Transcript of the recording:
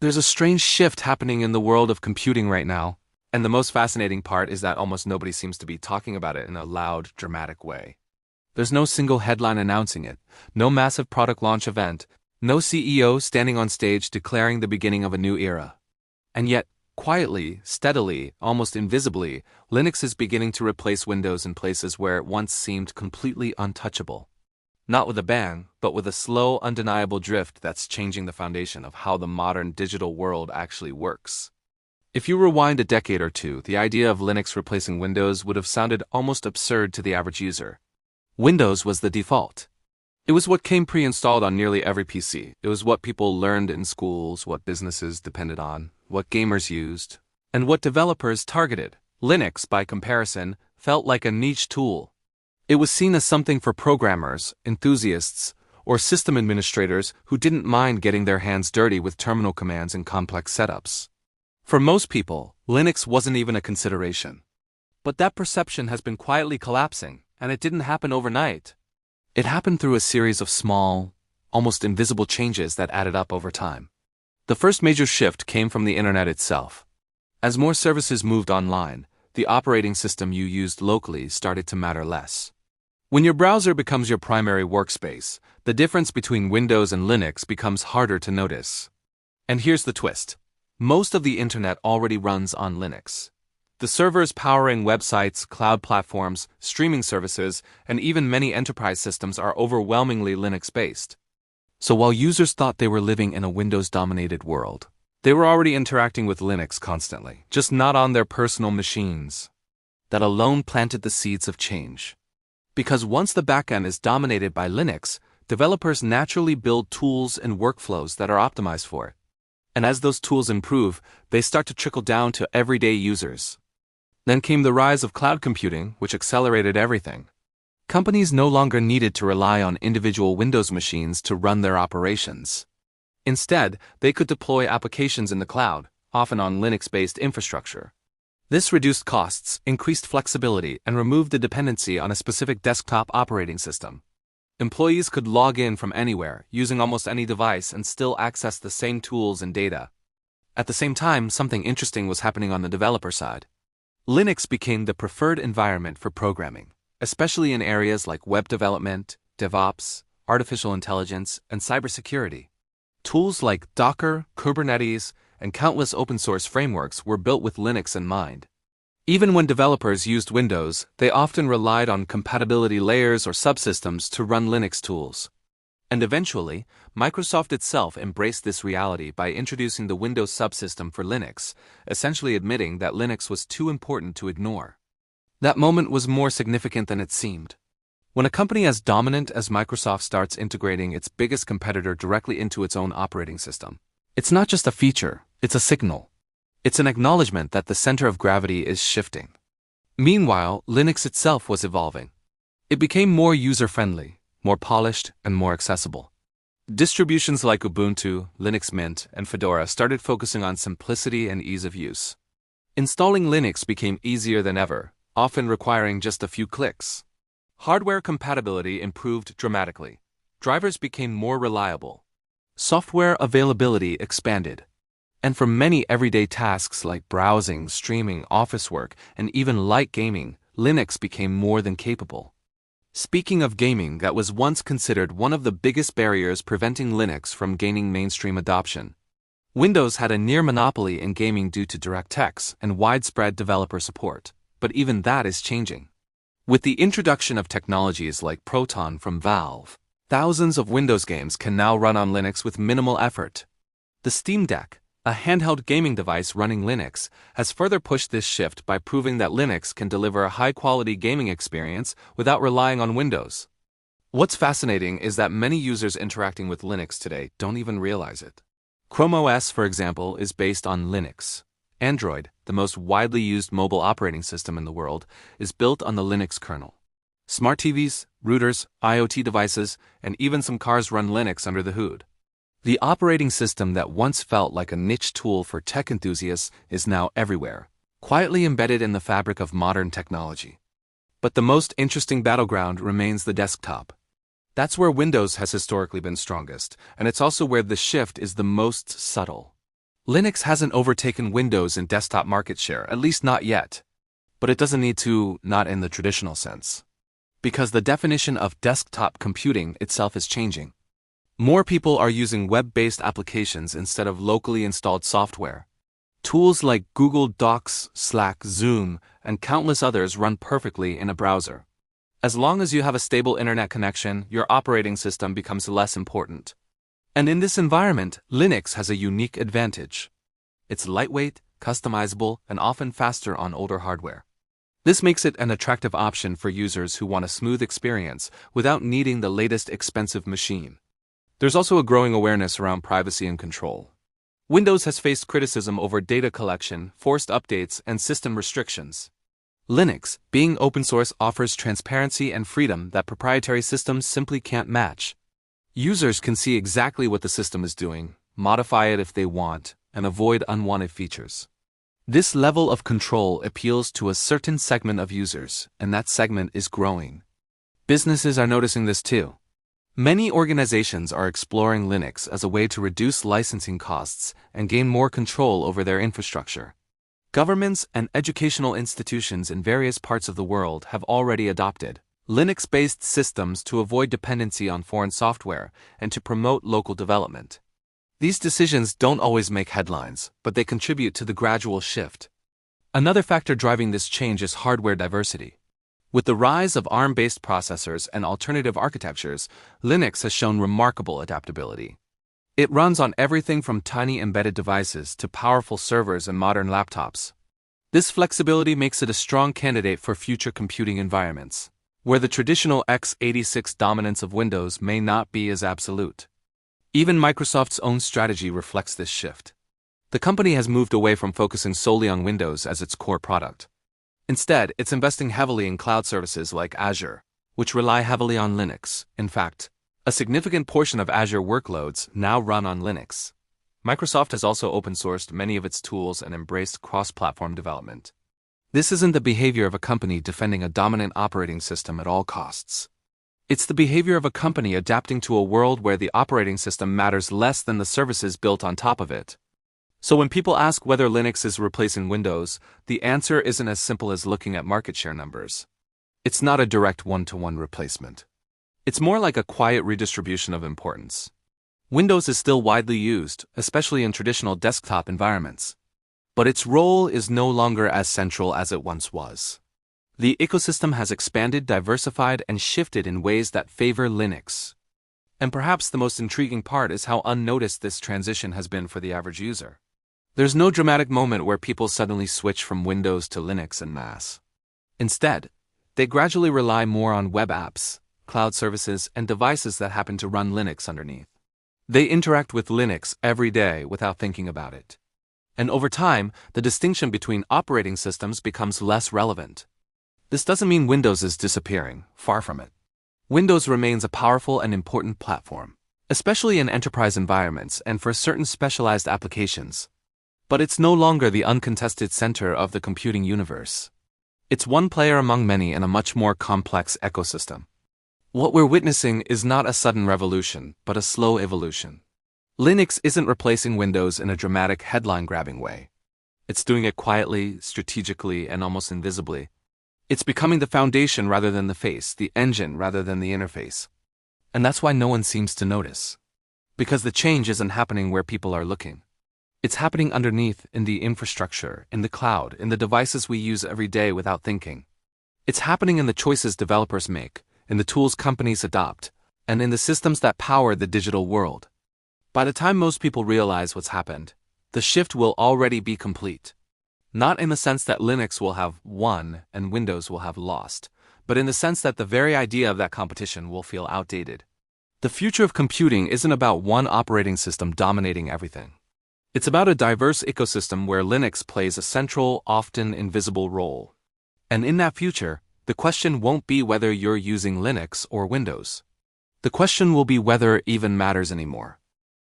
There's a strange shift happening in the world of computing right now, and the most fascinating part is that almost nobody seems to be talking about it in a loud, dramatic way. There's no single headline announcing it, no massive product launch event, no CEO standing on stage declaring the beginning of a new era. And yet, quietly, steadily, almost invisibly, Linux is beginning to replace Windows in places where it once seemed completely untouchable. Not with a bang, but with a slow, undeniable drift that's changing the foundation of how the modern digital world actually works. If you rewind a decade or two, the idea of Linux replacing Windows would have sounded almost absurd to the average user. Windows was the default. It was what came pre-installed on nearly every PC. It was what people learned in schools, what businesses depended on, what gamers used, and what developers targeted. Linux, by comparison, felt like a niche tool. It was seen as something for programmers, enthusiasts, or system administrators who didn't mind getting their hands dirty with terminal commands and complex setups. For most people, Linux wasn't even a consideration. But that perception has been quietly collapsing, and it didn't happen overnight. It happened through a series of small, almost invisible changes that added up over time. The first major shift came from the internet itself. As more services moved online, the operating system you used locally started to matter less. When your browser becomes your primary workspace, the difference between Windows and Linux becomes harder to notice. And here's the twist. Most of the internet already runs on Linux. The servers powering websites, cloud platforms, streaming services, and even many enterprise systems are overwhelmingly Linux-based. So while users thought they were living in a Windows-dominated world, they were already interacting with Linux constantly, just not on their personal machines. That alone planted the seeds of change. Because once the backend is dominated by Linux, developers naturally build tools and workflows that are optimized for it. And as those tools improve, they start to trickle down to everyday users. Then came the rise of cloud computing, which accelerated everything. Companies no longer needed to rely on individual Windows machines to run their operations. Instead, they could deploy applications in the cloud, often on Linux-based infrastructure. This reduced costs, increased flexibility, and removed the dependency on a specific desktop operating system. Employees could log in from anywhere, using almost any device, and still access the same tools and data. At the same time, something interesting was happening on the developer side. Linux became the preferred environment for programming, especially in areas like web development, DevOps, artificial intelligence, and cybersecurity. Tools like Docker, Kubernetes, and countless open-source frameworks were built with Linux in mind. Even when developers used Windows, they often relied on compatibility layers or subsystems to run Linux tools. And eventually, Microsoft itself embraced this reality by introducing the Windows subsystem for Linux, essentially admitting that Linux was too important to ignore. That moment was more significant than it seemed. When a company as dominant as Microsoft starts integrating its biggest competitor directly into its own operating system, it's not just a feature, it's a signal. It's an acknowledgement that the center of gravity is shifting. Meanwhile, Linux itself was evolving. It became more user-friendly, more polished, and more accessible. Distributions like Ubuntu, Linux Mint, and Fedora started focusing on simplicity and ease of use. Installing Linux became easier than ever, often requiring just a few clicks. Hardware compatibility improved dramatically. Drivers became more reliable. Software availability expanded. And for many everyday tasks like browsing, streaming, office work, and even light gaming, Linux became more than capable. Speaking of gaming, that was once considered one of the biggest barriers preventing Linux from gaining mainstream adoption. Windows had a near monopoly in gaming due to DirectX and widespread developer support, but even that is changing. With the introduction of technologies like Proton from Valve, thousands of Windows games can now run on Linux with minimal effort. The Steam Deck, a handheld gaming device running Linux, has further pushed this shift by proving that Linux can deliver a high-quality gaming experience without relying on Windows. What's fascinating is that many users interacting with Linux today don't even realize it. Chrome OS, for example, is based on Linux. Android, the most widely used mobile operating system in the world, is built on the Linux kernel. Smart TVs, routers, IoT devices, and even some cars run Linux under the hood. The operating system that once felt like a niche tool for tech enthusiasts is now everywhere, quietly embedded in the fabric of modern technology. But the most interesting battleground remains the desktop. That's where Windows has historically been strongest, and it's also where the shift is the most subtle. Linux hasn't overtaken Windows in desktop market share, at least not yet. But it doesn't need to, not in the traditional sense. Because the definition of desktop computing itself is changing. More people are using web-based applications instead of locally installed software. Tools like Google Docs, Slack, Zoom, and countless others run perfectly in a browser. As long as you have a stable internet connection, your operating system becomes less important. And in this environment, Linux has a unique advantage. It's lightweight, customizable, and often faster on older hardware. This makes it an attractive option for users who want a smooth experience without needing the latest expensive machine. There's also a growing awareness around privacy and control. Windows has faced criticism over data collection, forced updates, and system restrictions. Linux, being open source, offers transparency and freedom that proprietary systems simply can't match. Users can see exactly what the system is doing, modify it if they want, and avoid unwanted features. This level of control appeals to a certain segment of users, and that segment is growing. Businesses are noticing this too. Many organizations are exploring Linux as a way to reduce licensing costs and gain more control over their infrastructure. Governments and educational institutions in various parts of the world have already adopted Linux-based systems to avoid dependency on foreign software and to promote local development. These decisions don't always make headlines, but they contribute to the gradual shift. Another factor driving this change is hardware diversity. With the rise of ARM-based processors and alternative architectures, Linux has shown remarkable adaptability. It runs on everything from tiny embedded devices to powerful servers and modern laptops. This flexibility makes it a strong candidate for future computing environments, where the traditional x86 dominance of Windows may not be as absolute. Even Microsoft's own strategy reflects this shift. The company has moved away from focusing solely on Windows as its core product. Instead, it's investing heavily in cloud services like Azure, which rely heavily on Linux. In fact, a significant portion of Azure workloads now run on Linux. Microsoft has also open-sourced many of its tools and embraced cross-platform development. This isn't the behavior of a company defending a dominant operating system at all costs. It's the behavior of a company adapting to a world where the operating system matters less than the services built on top of it. So when people ask whether Linux is replacing Windows, the answer isn't as simple as looking at market share numbers. It's not a direct one-to-one replacement. It's more like a quiet redistribution of importance. Windows is still widely used, especially in traditional desktop environments. But its role is no longer as central as it once was. The ecosystem has expanded, diversified, and shifted in ways that favor Linux. And perhaps the most intriguing part is how unnoticed this transition has been for the average user. There's no dramatic moment where people suddenly switch from Windows to Linux en masse. Instead, they gradually rely more on web apps, cloud services, and devices that happen to run Linux underneath. They interact with Linux every day without thinking about it. And over time, the distinction between operating systems becomes less relevant. This doesn't mean Windows is disappearing, far from it. Windows remains a powerful and important platform, especially in enterprise environments and for certain specialized applications. But it's no longer the uncontested center of the computing universe. It's one player among many in a much more complex ecosystem. What we're witnessing is not a sudden revolution, but a slow evolution. Linux isn't replacing Windows in a dramatic headline-grabbing way. It's doing it quietly, strategically, and almost invisibly. It's becoming the foundation rather than the face, the engine rather than the interface. And that's why no one seems to notice. Because the change isn't happening where people are looking. It's happening underneath, in the infrastructure, in the cloud, in the devices we use every day without thinking. It's happening in the choices developers make, in the tools companies adopt, and in the systems that power the digital world. By the time most people realize what's happened, the shift will already be complete. Not in the sense that Linux will have won and Windows will have lost, but in the sense that the very idea of that competition will feel outdated. The future of computing isn't about one operating system dominating everything. It's about a diverse ecosystem where Linux plays a central, often invisible role. And in that future, the question won't be whether you're using Linux or Windows. The question will be whether it even matters anymore.